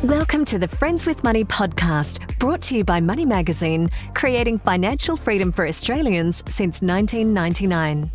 Welcome to the Friends with Money podcast, brought to you by Money Magazine, creating financial freedom for Australians since 1999.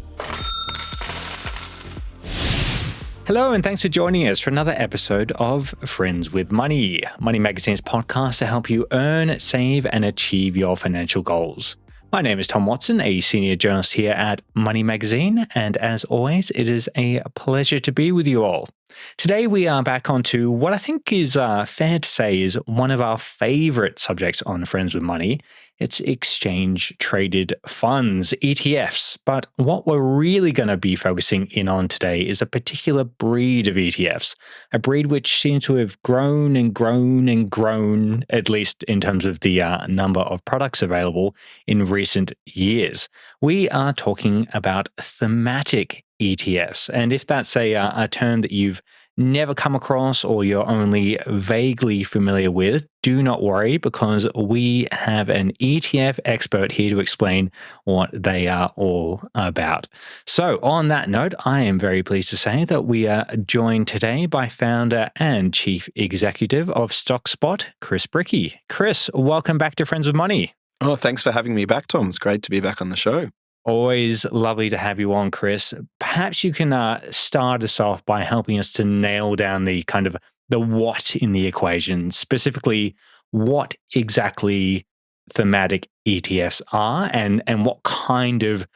Hello, and thanks for joining us for another episode of Friends with Money, Money Magazine's podcast to help you earn, save, and achieve your financial goals. My name is Tom Watson, a senior journalist here at Money Magazine, and as always, it is a pleasure to be with you all. Today, we are back onto what I think is fair to say is one of our favorite subjects on Friends with Money. It's exchange-traded funds, ETFs. But what we're really going to be focusing in on today is a particular breed of ETFs, a breed which seems to have grown and grown and grown, at least in terms of the number of products available in recent years. We are talking about thematic ETFs. And if that's a term that you've never come across or you're only vaguely familiar with, do not worry, because we have an ETF expert here to explain what they are all about. So on that note, I am very pleased to say that we are joined today by founder and chief executive of Stockspot, Chris Brycki. Chris, welcome back to Friends with Money. Oh, thanks for having me back, Tom. It's great to be back on the show. Always lovely to have you on, Chris. Perhaps you can start us off by helping us to nail down the kind of the what in the equation, specifically what exactly thematic ETFs are and what kind of,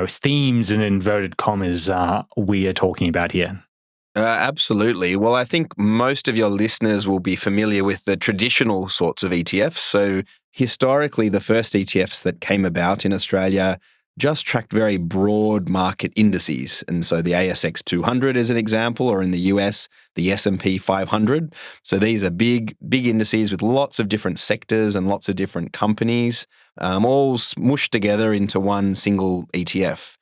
themes and inverted commas we are talking about here. Absolutely. Well, I think most of your listeners will be familiar with the traditional sorts of ETFs. So historically, the first ETFs that came about in Australia just tracked very broad market indices. And so the ASX 200 is an example, or in the US, the S&P 500. So these are big indices with lots of different sectors and lots of different companies, all smooshed together into one single ETF.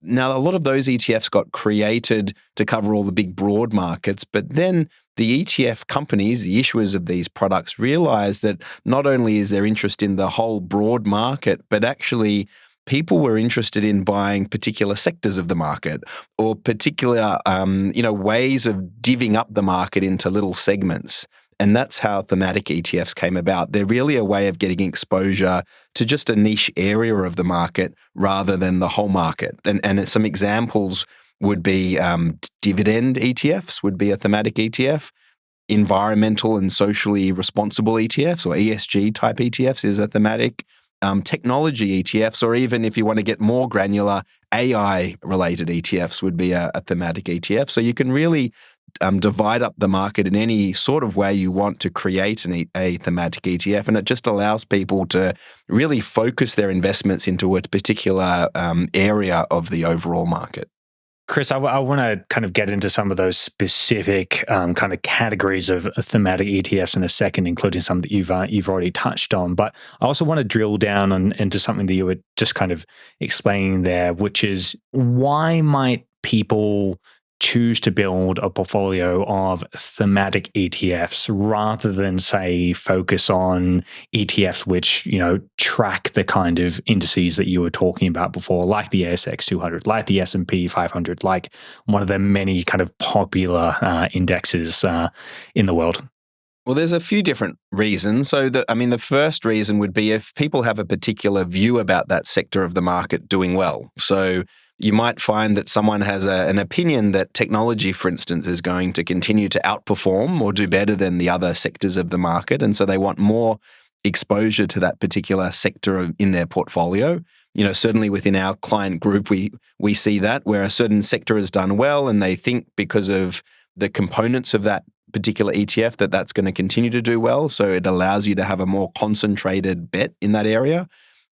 Now, a lot of those ETFs got created to cover all the big broad markets, but then the ETF companies, the issuers of these products, realized that not only is there interest in the whole broad market, but actually people were interested in buying particular sectors of the market or particular, ways of divvying up the market into little segments. And that's how thematic ETFs came about. They're really a way of getting exposure to just a niche area of the market rather than the whole market. And some examples would be dividend ETFs would be a thematic ETF. Environmental and socially responsible ETFs or ESG type ETFs is a thematic. Technology ETFs, or even if you want to get more granular, AI-related ETFs would be a thematic ETF. So you can really divide up the market in any sort of way you want to create a thematic ETF, and it just allows people to really focus their investments into a particular area of the overall market. Chris, I want to kind of get into some of those specific kind of categories of thematic ETFs in a second, including some that you've already touched on. But I also want to drill down into something that you were just kind of explaining there, which is why might people choose to build a portfolio of thematic ETFs rather than, say, focus on ETFs which, track the kind of indices that you were talking about before, like the ASX 200, like the S&P 500, like one of the many kind of popular indexes in the world? Well, there's a few different reasons. So, the first reason would be if people have a particular view about that sector of the market doing well. So you might find that someone has an opinion that technology, for instance, is going to continue to outperform or do better than the other sectors of the market. And so they want more exposure to that particular sector in their portfolio. Certainly within our client group, we see that where a certain sector has done well and they think because of the components of that particular ETF that's going to continue to do well. So it allows you to have a more concentrated bet in that area.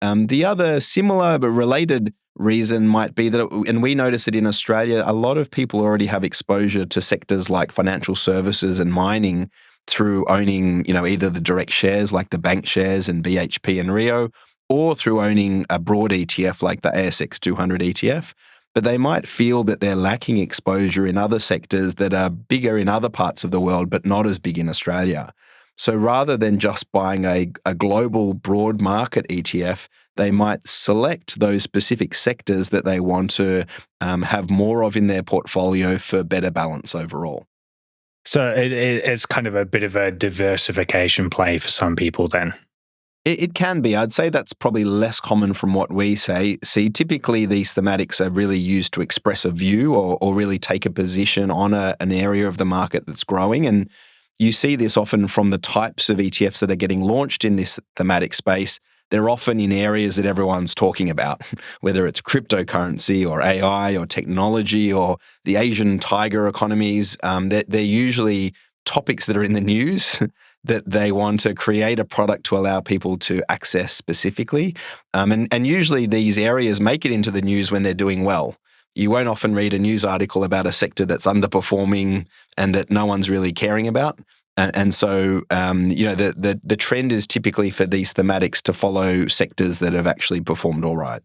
The other similar but related reason might be that, and we notice it in Australia, a lot of people already have exposure to sectors like financial services and mining through owning, either the direct shares like the bank shares and BHP and Rio, or through owning a broad ETF like the ASX 200 ETF. But they might feel that they're lacking exposure in other sectors that are bigger in other parts of the world, but not as big in Australia. So rather than just buying a global broad market ETF, they might select those specific sectors that they want to have more of in their portfolio for better balance overall. So it's kind of a bit of a diversification play for some people then. It can be. I'd say that's probably less common from what we see. Typically these thematics are really used to express a view or really take a position on an area of the market that's growing. And you see this often from the types of ETFs that are getting launched in this thematic space. They're often in areas that everyone's talking about, whether it's cryptocurrency or AI or technology or the Asian tiger economies. They're usually topics that are in the news that they want to create a product to allow people to access specifically. And usually these areas make it into the news when they're doing well. You won't often read a news article about a sector that's underperforming and that no one's really caring about. And so, the trend is typically for these thematics to follow sectors that have actually performed all right.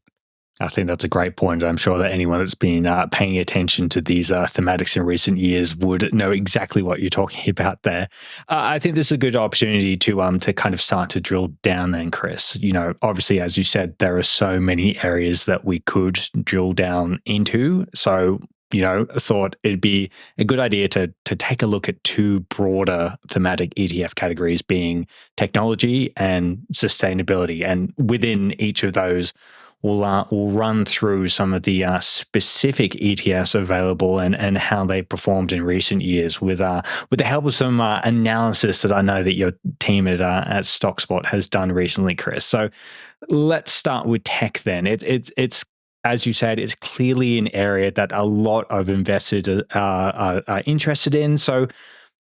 I think that's a great point. I'm sure that anyone that's been paying attention to these thematics in recent years would know exactly what you're talking about there. I think this is a good opportunity to kind of start to drill down then, Chris. Obviously, as you said, there are so many areas that we could drill down into. So, I thought it'd be a good idea to take a look at two broader thematic ETF categories, being technology and sustainability. And within each of those, we'll run through some of the specific ETFs available and how they performed in recent years with the help of some analysis that I know that your team at Stockspot has done recently, Chris. So let's start with tech then. It's as you said, it's clearly an area that a lot of investors are interested in. So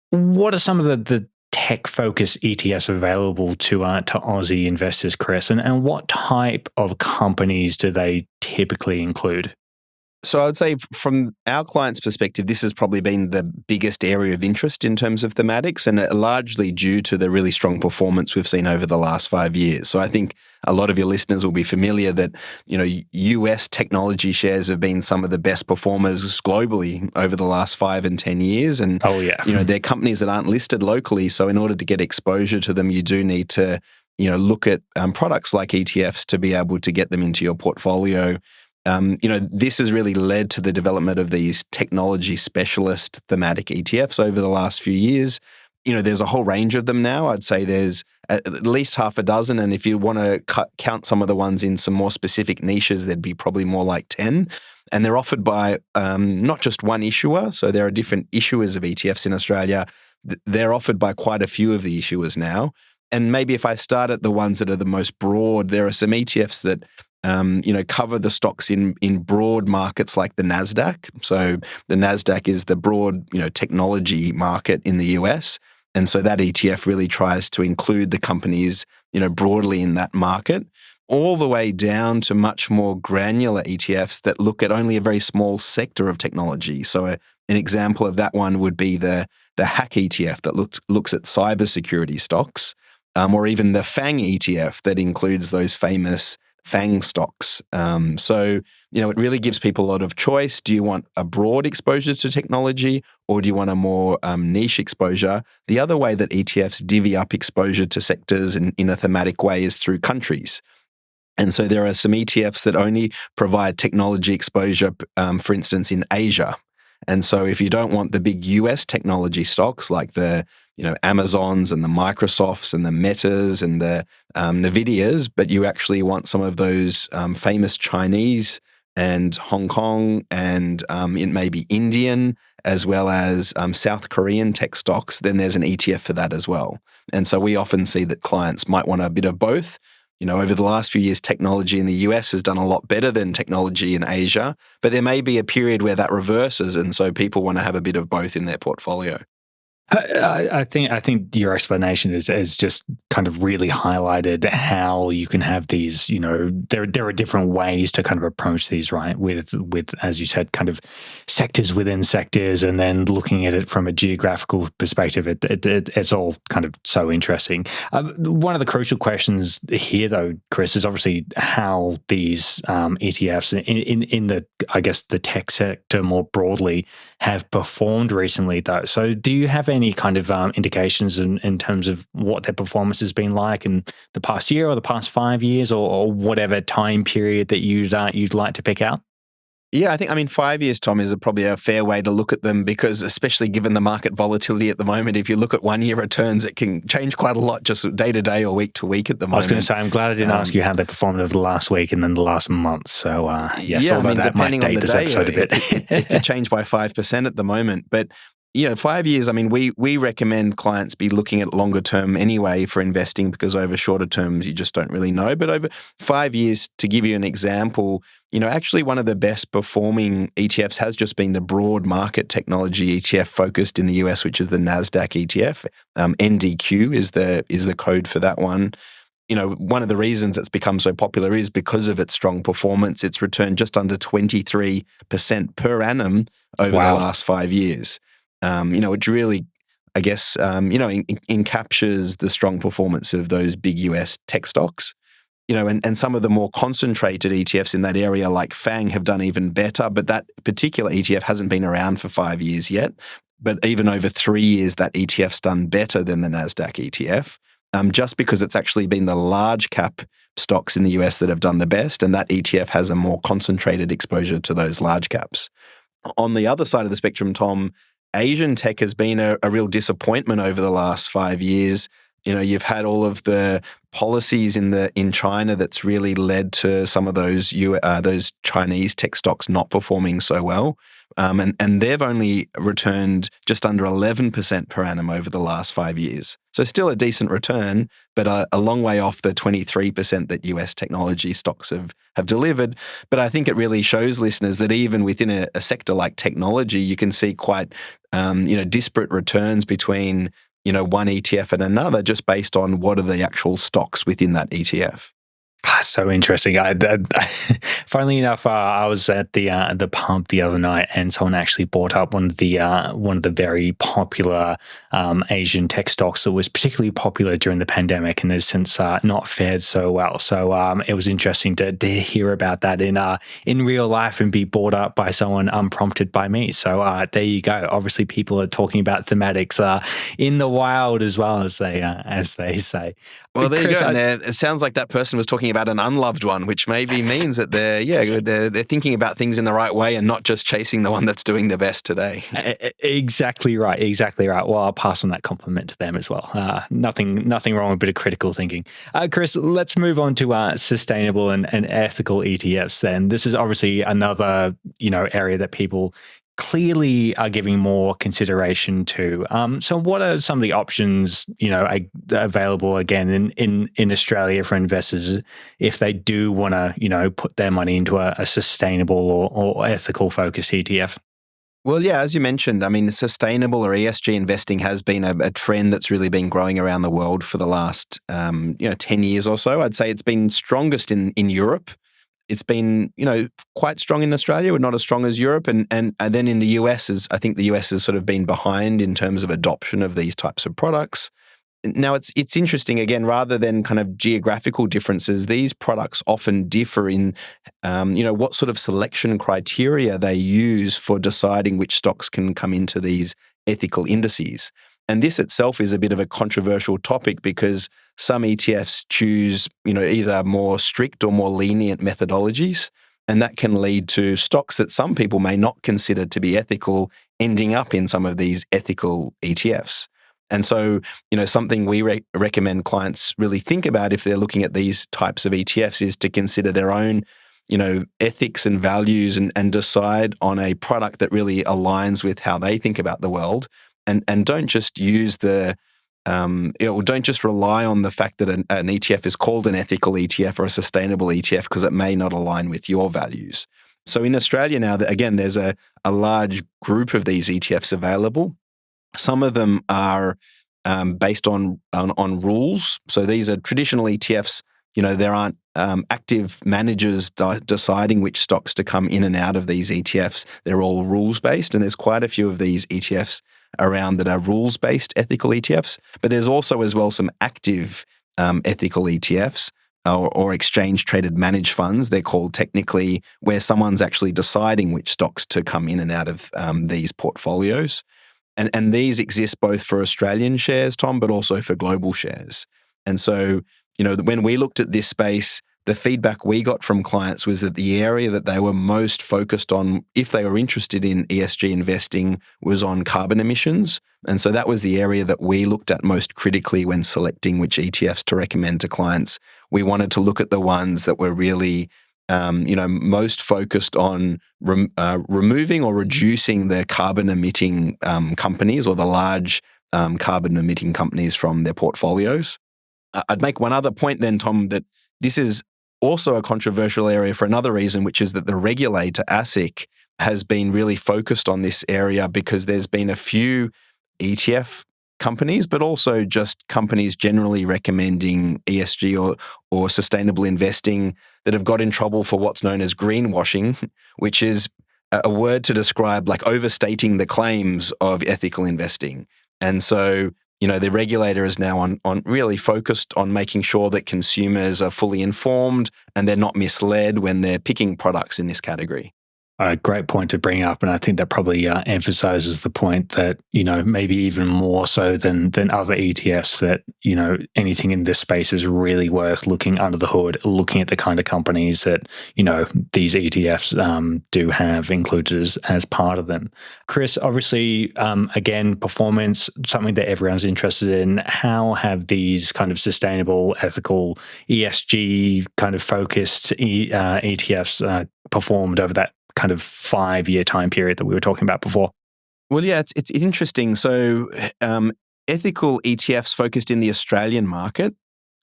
what are some of the tech-focused ETFs available to Aussie investors, Chris? And what type of companies do they typically include? So I would say from our clients' perspective, this has probably been the biggest area of interest in terms of thematics, and largely due to the really strong performance we've seen over the last 5 years. So I think a lot of your listeners will be familiar that, US technology shares have been some of the best performers globally over the last 5 and 10 years. And, they're companies that aren't listed locally. So in order to get exposure to them, you do need to, look at products like ETFs to be able to get them into your portfolio. This has really led to the development of these technology specialist thematic ETFs over the last few years. There's a whole range of them now. I'd say there's at least half a dozen. And if you want to count some of the ones in some more specific niches, there'd be probably more like 10. And they're offered by not just one issuer. So there are different issuers of ETFs in Australia. They're offered by quite a few of the issuers now. And maybe if I start at the ones that are the most broad, there are some ETFs that cover the stocks in broad markets like the NASDAQ. So the NASDAQ is the broad, technology market in the US. And so that ETF really tries to include the companies, broadly in that market, all the way down to much more granular ETFs that look at only a very small sector of technology. So an example of that one would be the Hack ETF that looks at cybersecurity stocks, or even the FANG ETF that includes those famous FANG stocks. It really gives people a lot of choice. Do you want a broad exposure to technology, or do you want a more niche exposure? The other way that ETFs divvy up exposure to sectors in a thematic way is through countries. And so there are some ETFs that only provide technology exposure, for instance, in Asia. And so if you don't want the big US technology stocks like the Amazons and the Microsofts and the Metas and the Nvidias, but you actually want some of those famous Chinese and Hong Kong and it may be Indian as well as South Korean tech stocks, then there's an ETF for that as well. And so we often see that clients might want a bit of both. Over the last few years, technology in the US has done a lot better than technology in Asia, but there may be a period where that reverses, and so people want to have a bit of both in their portfolio. I think your explanation is just kind of really highlighted how you can have these, there are different ways to kind of approach these, right? With as you said, kind of sectors within sectors, and then looking at it from a geographical perspective. It's all kind of so interesting. One of the crucial questions here, though, Chris, is obviously how these ETFs in the, I guess, the tech sector more broadly have performed recently, though. So do you have any kind of indications in terms of what their performance has been like in the past year or the past 5 years or whatever time period that you'd like to pick out? Yeah, I mean, 5 years, Tom, is probably a fair way to look at them because especially given the market volatility at the moment, if you look at 1 year returns, it can change quite a lot just day to day or week to week at the moment. I was going to say, I'm glad I didn't ask you how they performed over the last week and then the last month. So yes, yeah, although I mean, that might depending on date the this day, episode a bit. it could change by 5% at the moment. But 5 years, I mean, we recommend clients be looking at longer term anyway for investing because over shorter terms, you just don't really know. But over 5 years, to give you an example, actually one of the best performing ETFs has just been the broad market technology ETF focused in the US, which is the NASDAQ ETF. NDQ is the code for that one. One of the reasons it's become so popular is because of its strong performance. It's returned just under 23% per annum over the last 5 years. Which really, I guess, encaptures the strong performance of those big US tech stocks. And some of the more concentrated ETFs in that area, like FANG, have done even better. But that particular ETF hasn't been around for 5 years yet. But even over 3 years, that ETF's done better than the NASDAQ ETF, just because it's actually been the large cap stocks in the US that have done the best. And that ETF has a more concentrated exposure to those large caps. On the other side of the spectrum, Tom, Asian tech has been a real disappointment over the last 5 years. You've had all of the policies in China that's really led to some of those Chinese tech stocks not performing so well. And they've only returned just under 11% per annum over the last 5 years. So still a decent return, but a long way off the 23% that US technology stocks have delivered. But I think it really shows listeners that even within a sector like technology, you can see quite disparate returns between one ETF and another just based on what are the actual stocks within that ETF. So interesting. Funnily enough, I was at the pub the other night, and someone actually brought up one of the very popular Asian tech stocks that was particularly popular during the pandemic and has since not fared so well. So it was interesting to hear about that in real life and be brought up by someone unprompted by me. So there you go. Obviously, people are talking about thematics in the wild as well, as they say. Well, there Chris, you go. And it sounds like that person was talking about an unloved one, which maybe means that they're thinking about things in the right way and not just chasing the one that's doing the best today. Exactly right. Well, I'll pass on that compliment to them as well. Nothing wrong with a bit of critical thinking. Chris, let's move on to sustainable and ethical ETFs then. This is obviously another area that people clearly are giving more consideration to. So what are some of the options, available again in Australia for investors if they do want to, put their money into a sustainable or ethical focused ETF? Well, yeah, as you mentioned, I mean, sustainable or ESG investing has been a trend that's really been growing around the world for the last 10 years or so. I'd say it's been strongest in Europe. It's been, quite strong in Australia, but not as strong as Europe. And then in the US, I think the US has sort of been behind in terms of adoption of these types of products. Now, it's interesting, again, rather than kind of geographical differences, these products often differ in, what sort of selection criteria they use for deciding which stocks can come into these ethical indices. And this itself is a bit of a controversial topic because some ETFs choose, either more strict or more lenient methodologies. And that can lead to stocks that some people may not consider to be ethical ending up in some of these ethical ETFs. And so, something we recommend clients really think about if they're looking at these types of ETFs is to consider their own, ethics and values and decide on a product that really aligns with how they think about the world. And don't just use don't just rely on the fact that an ETF is called an ethical ETF or a sustainable ETF because it may not align with your values. So in Australia now, again, there's a large group of these ETFs available. Some of them are based on rules. So these are traditional ETFs. There aren't active managers deciding which stocks to come in and out of these ETFs. They're all rules-based, and there's quite a few of these ETFs around that are rules-based ethical ETFs. But there's also as well some active ethical ETFs or exchange-traded managed funds, they're called technically, where someone's actually deciding which stocks to come in and out of these portfolios. And these exist both for Australian shares, Tom, but also for global shares. And so, when we looked at this space, the feedback we got from clients was that the area that they were most focused on, if they were interested in ESG investing, was on carbon emissions. And so that was the area that we looked at most critically when selecting which ETFs to recommend to clients. We wanted to look at the ones that were really most focused on removing or reducing the carbon emitting companies or the large carbon emitting companies from their portfolios. I'd make one other point then, Tom, that this is also a controversial area for another reason, which is that the regulator, ASIC, has been really focused on this area because there's been a few ETF companies, but also just companies generally recommending ESG or sustainable investing that have got in trouble for what's known as greenwashing, which is a word to describe like overstating the claims of ethical investing. And so, the regulator is now on really focused on making sure that consumers are fully informed and they're not misled when they're picking products in this category. A great point to bring up. And I think that probably emphasizes the point that, maybe even more so than other ETFs, that, anything in this space is really worth looking under the hood, looking at the kind of companies that, these ETFs do have included as part of them. Chris, obviously, again, performance, something that everyone's interested in. How have these kind of sustainable, ethical, ESG kind of focused ETFs performed over that kind of 5-year time period that we were talking about before? Well, yeah, it's interesting. So ethical ETFs focused in the Australian market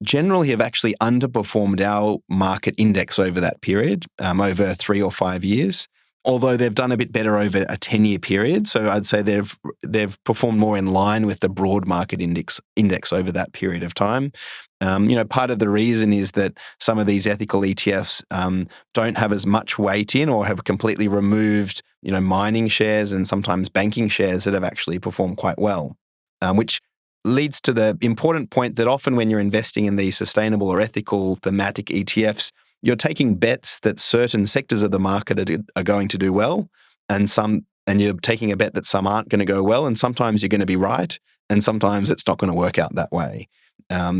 generally have actually underperformed our market index over that period, over 3 or 5 years, although they've done a bit better over a 10-year period. So I'd say they've performed more in line with the broad market index over that period of time. Part of the reason is that some of these ethical ETFs don't have as much weight in or have completely removed, mining shares and sometimes banking shares that have actually performed quite well, which leads to the important point that often when you're investing in these sustainable or ethical thematic ETFs, you're taking bets that certain sectors of the market are going to do well, and you're taking a bet that some aren't going to go well, and sometimes you're going to be right, and sometimes it's not going to work out that way.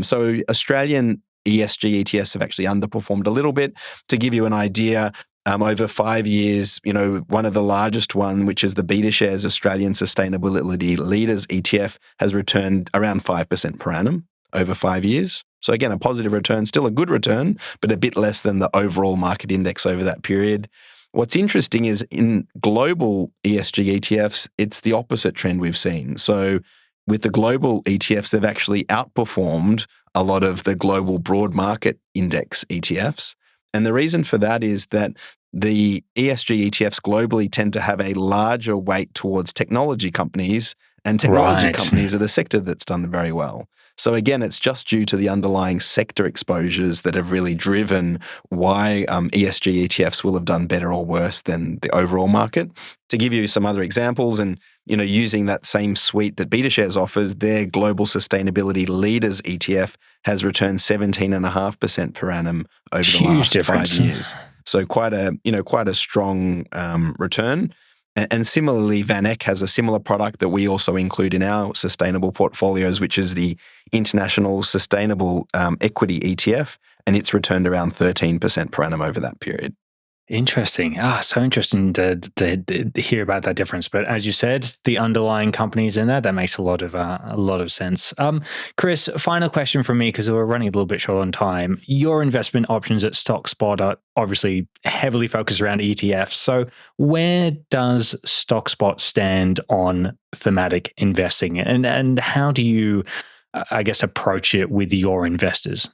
So Australian ESG ETFs have actually underperformed a little bit. To give you an idea, over 5 years, one of the largest one, which is the BetaShares Australian Sustainability Leaders ETF, has returned around 5% per annum over 5 years. So again, a positive return, still a good return, but a bit less than the overall market index over that period. What's interesting is in global ESG ETFs, it's the opposite trend we've seen. So with the global ETFs, they've actually outperformed a lot of the global broad market index ETFs. And the reason for that is that the ESG ETFs globally tend to have a larger weight towards technology companies, and technology companies are the sector that's done very well. So again, it's just due to the underlying sector exposures that have really driven why ESG ETFs will have done better or worse than the overall market. To give you some other examples, and using that same suite that BetaShares offers, their Global Sustainability Leaders ETF has returned 17.5% per annum over the last difference. 5 years. So quite a strong return. And similarly, VanEck has a similar product that we also include in our sustainable portfolios, which is the International Sustainable Equity ETF, and it's returned around 13% per annum over that period. Interesting. So interesting to hear about that difference. But as you said, the underlying companies in there, that makes a lot of sense. Chris, final question from me, because we're running a little bit short on time. Your investment options at Stockspot are obviously heavily focused around ETFs. So where does Stockspot stand on thematic investing, and how do you, approach it with your investors?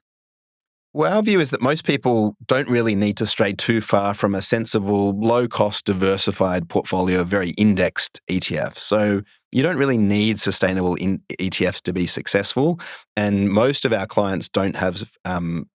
Well, our view is that most people don't really need to stray too far from a sensible, low-cost, diversified portfolio of very indexed ETFs. So you don't really need sustainable ETFs to be successful. And most of our clients don't have, not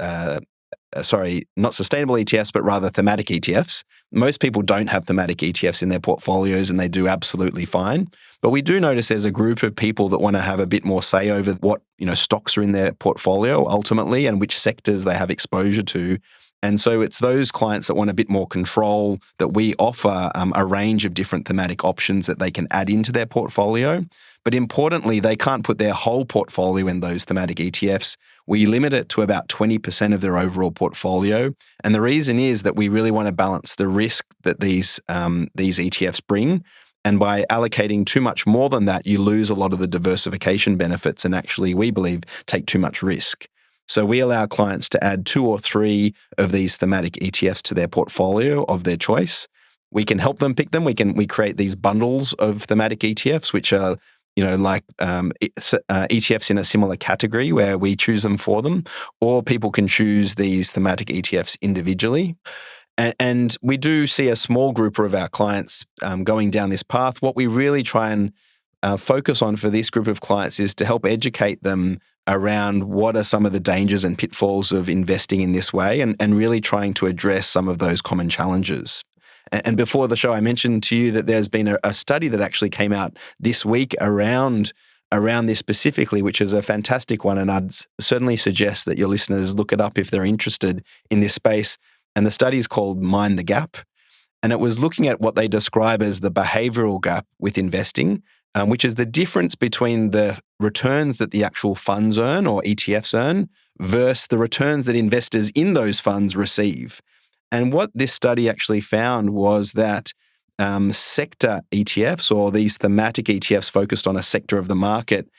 sustainable ETFs, but rather thematic ETFs. Most people don't have thematic ETFs in their portfolios, and they do absolutely fine. But we do notice there's a group of people that want to have a bit more say over what stocks are in their portfolio ultimately, and which sectors they have exposure to. And so it's those clients that want a bit more control that we offer a range of different thematic options that they can add into their portfolio. But importantly, they can't put their whole portfolio in those thematic ETFs. We limit it to about 20% of their overall portfolio. And the reason is that we really want to balance the risk that these ETFs bring. And by allocating too much more than that, you lose a lot of the diversification benefits and actually, we believe, take too much risk. So we allow clients to add 2 or 3 of these thematic ETFs to their portfolio of their choice. We can help them pick them. We create these bundles of thematic ETFs, which are like ETFs in a similar category where we choose them for them, or people can choose these thematic ETFs individually. And we do see a small group of our clients going down this path. What we really try and focus on for this group of clients is to help educate them around what are some of the dangers and pitfalls of investing in this way, and really trying to address some of those common challenges. And before the show, I mentioned to you that there's been a study that actually came out this week around this specifically, which is a fantastic one. And I'd certainly suggest that your listeners look it up if they're interested in this space. And the study is called Mind the Gap. And it was looking at what they describe as the behavioral gap with investing, which is the difference between the returns that the actual funds earn or ETFs earn versus the returns that investors in those funds receive. And what this study actually found was that sector ETFs, or these thematic ETFs focused on a sector of the market,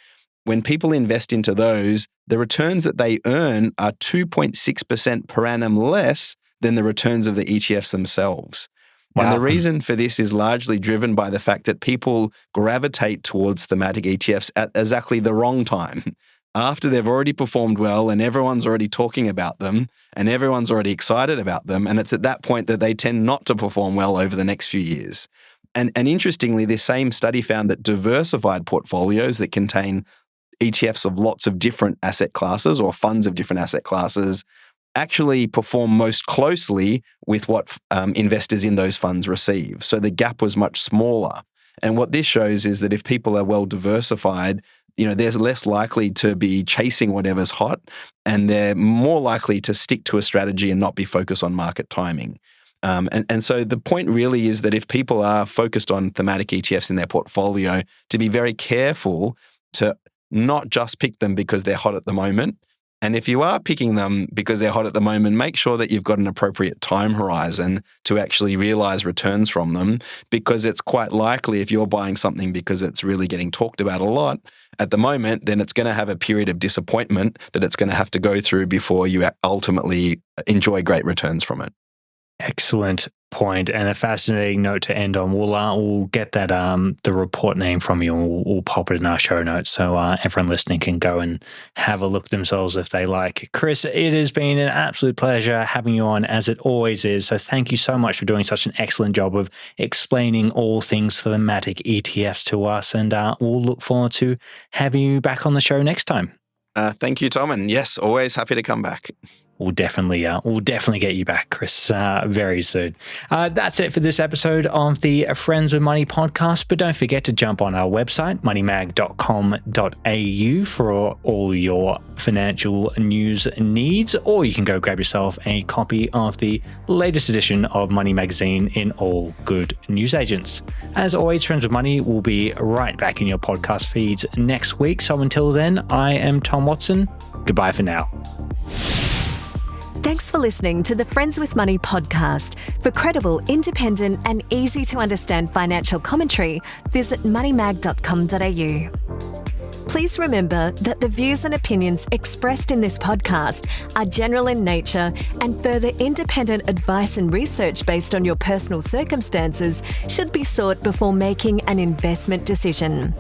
when people invest into those, the returns that they earn are 2.6% per annum less than the returns of the ETFs themselves. Wow. And the reason for this is largely driven by the fact that people gravitate towards thematic ETFs at exactly the wrong time, after they've already performed well and everyone's already talking about them and everyone's already excited about them. And it's at that point that they tend not to perform well over the next few years. And interestingly, this same study found that diversified portfolios that contain ETFs of lots of different asset classes or funds of different asset classes actually perform most closely with what investors in those funds receive. So the gap was much smaller. And what this shows is that if people are well diversified, they're less likely to be chasing whatever's hot, and they're more likely to stick to a strategy and not be focused on market timing. And so the point really is that if people are focused on thematic ETFs in their portfolio, to be very careful to not just pick them because they're hot at the moment. And if you are picking them because they're hot at the moment, make sure that you've got an appropriate time horizon to actually realize returns from them, because it's quite likely if you're buying something because it's really getting talked about a lot at the moment, then it's going to have a period of disappointment that it's going to have to go through before you ultimately enjoy great returns from it. Excellent point, and a fascinating note to end on. We'll get that the report name from you, and we'll pop it in our show notes so everyone listening can go and have a look themselves if they like. Chris, it has been an absolute pleasure having you on, as it always is. So thank you so much for doing such an excellent job of explaining all things thematic ETFs to us, and we'll look forward to having you back on the show next time. Thank you, Tom, and yes, always happy to come back. We'll definitely get you back, Chris, very soon. That's it for this episode of the Friends with Money podcast. But don't forget to jump on our website, moneymag.com.au, for all your financial news needs, or you can go grab yourself a copy of the latest edition of Money Magazine in all good newsagents. As always, Friends with Money will be right back in your podcast feeds next week. So until then, I am Tom Watson. Goodbye for now. Thanks for listening to the Friends with Money podcast. For credible, independent, and easy to understand financial commentary, visit moneymag.com.au. Please remember that the views and opinions expressed in this podcast are general in nature, and further independent advice and research based on your personal circumstances should be sought before making an investment decision.